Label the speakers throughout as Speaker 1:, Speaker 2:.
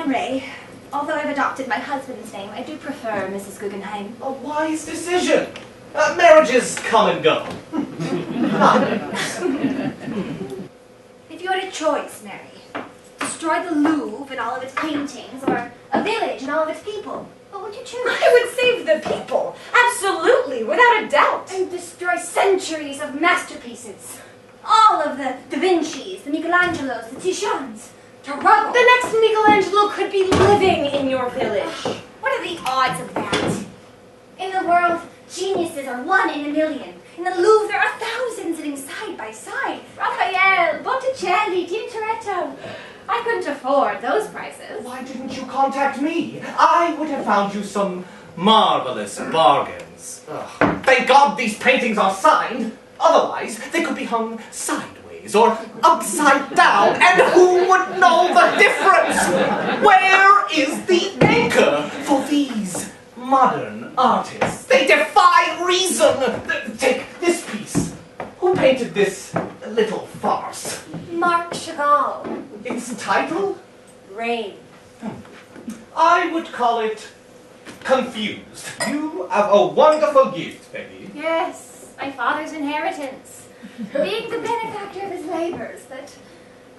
Speaker 1: I'm Ray. Although I've adopted my husband's name, I do prefer Mrs. Guggenheim.
Speaker 2: A wise decision. Marriages come and go.
Speaker 1: If you had a choice, Mary, destroy the Louvre and all of its paintings, or a village and all of its people, what would you choose?
Speaker 3: I would save the people. Absolutely, without a doubt.
Speaker 1: And destroy centuries of masterpieces. All of the Da Vinci's, the Michelangelos, the Titians. To rubble.
Speaker 3: The next Michelangelo could be living in your village.
Speaker 1: What are the odds of that? In the world, geniuses are 1 in a million. In the Louvre, there are thousands sitting side by side. Raphael, Botticelli, Tintoretto. I couldn't afford those prices.
Speaker 2: Why didn't you contact me? I would have found you some marvelous bargains. Ugh. Thank God these paintings are signed. Otherwise, they could be hung sideways or upside down, and who would know the difference? Where is the anchor for these modern artists? They defy reason. Take this piece. Who painted this little farce?
Speaker 1: Marc Chagall.
Speaker 2: Its title?
Speaker 3: Rain.
Speaker 2: I would call it Confused. You have a wonderful gift, Peggy.
Speaker 1: Yes, my father's inheritance. Being the benefactor of his labors, that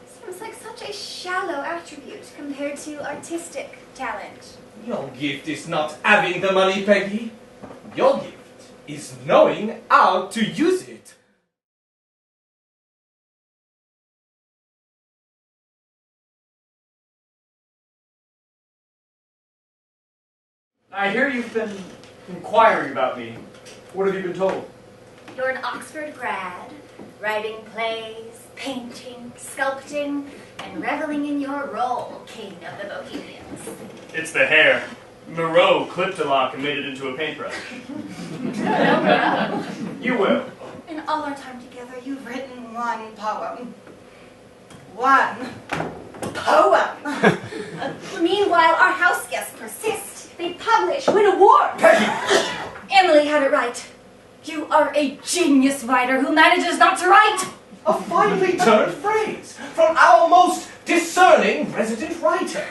Speaker 1: seems like such a shallow attribute compared to artistic talent.
Speaker 2: Your gift is not having the money, Peggy. Your gift is knowing how to use it.
Speaker 4: I hear you've been inquiring about me. What have you been told?
Speaker 1: You're an Oxford grad, writing plays, painting, sculpting, and reveling in your role, king of the Bohemians.
Speaker 4: It's the hair. Moreau clipped a lock and made it into a paintbrush. You will.
Speaker 1: In all our time together, you've written 1 poem. 1 poem! Meanwhile, our house guests persist. They publish, win awards. Emily had it right. You are a genius writer who manages not to write.
Speaker 2: A finely turned phrase from our most discerning resident writer.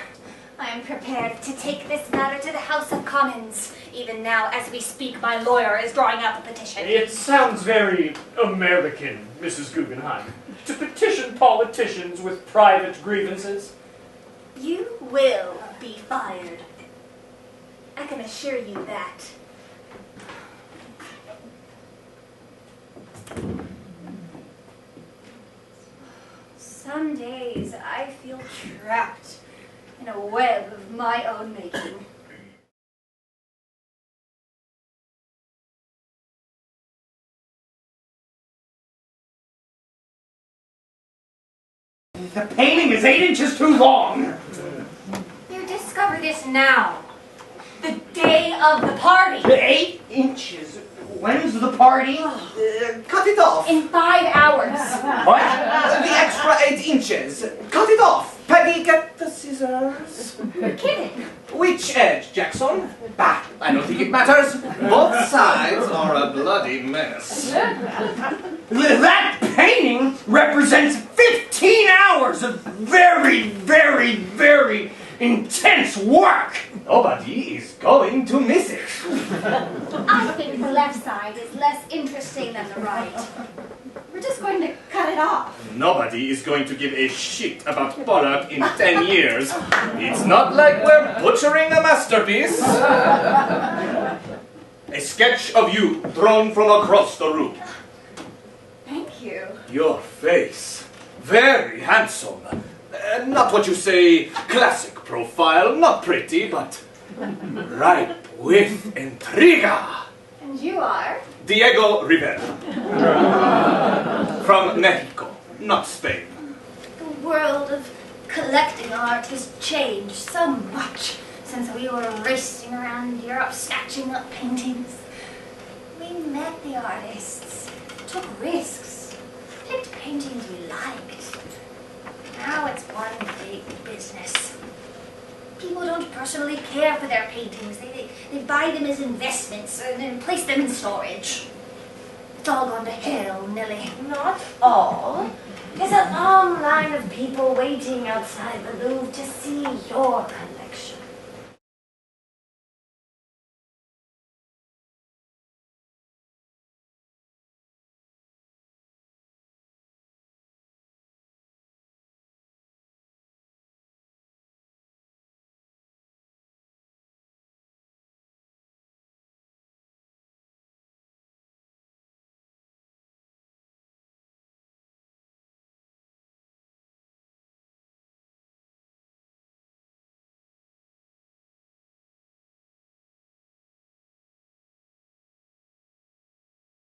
Speaker 1: I am prepared to take this matter to the House of Commons. Even now, as we speak, my lawyer is drawing up a petition.
Speaker 4: It sounds very American, Mrs. Guggenheim, to petition politicians with private grievances.
Speaker 1: You will be fired. I can assure you that. Some days I feel trapped in a web of my own making.
Speaker 5: The painting is 8 inches too long.
Speaker 1: You discover this now. The day of the party.
Speaker 5: 8 inches? When's the party?
Speaker 2: Cut it off.
Speaker 1: In 5 hours.
Speaker 5: What?
Speaker 2: The extra 8 inches. Cut it off. Peggy, get the scissors.
Speaker 1: You're kidding.
Speaker 2: Which edge, Jackson? Bah, I don't think it matters. Both sides are a bloody mess.
Speaker 5: That painting represents 15 hours of very, very, very intense work.
Speaker 2: Nobody is going to miss it.
Speaker 1: I think the left side is less interesting than the right. We're just going to cut it off.
Speaker 4: Nobody is going to give a shit about Pollock in 10 years.
Speaker 2: It's not like we're butchering a masterpiece. A sketch of you thrown from across the room.
Speaker 1: Thank you.
Speaker 2: Your face, very handsome. Not what you say, classic profile, not pretty, but ripe with intriga.
Speaker 1: And you are?
Speaker 2: Diego Rivera. From Mexico, not Spain.
Speaker 1: The world of collecting art has changed so much since we were racing around Europe snatching up paintings. We met the artists, took risks, picked paintings we liked. Now it's one big business. People don't personally care for their paintings. They buy them as investments and then place them in storage. It's all gone to hell, Nellie.
Speaker 3: Not all. There's a long line of people waiting outside the Louvre to see your collection.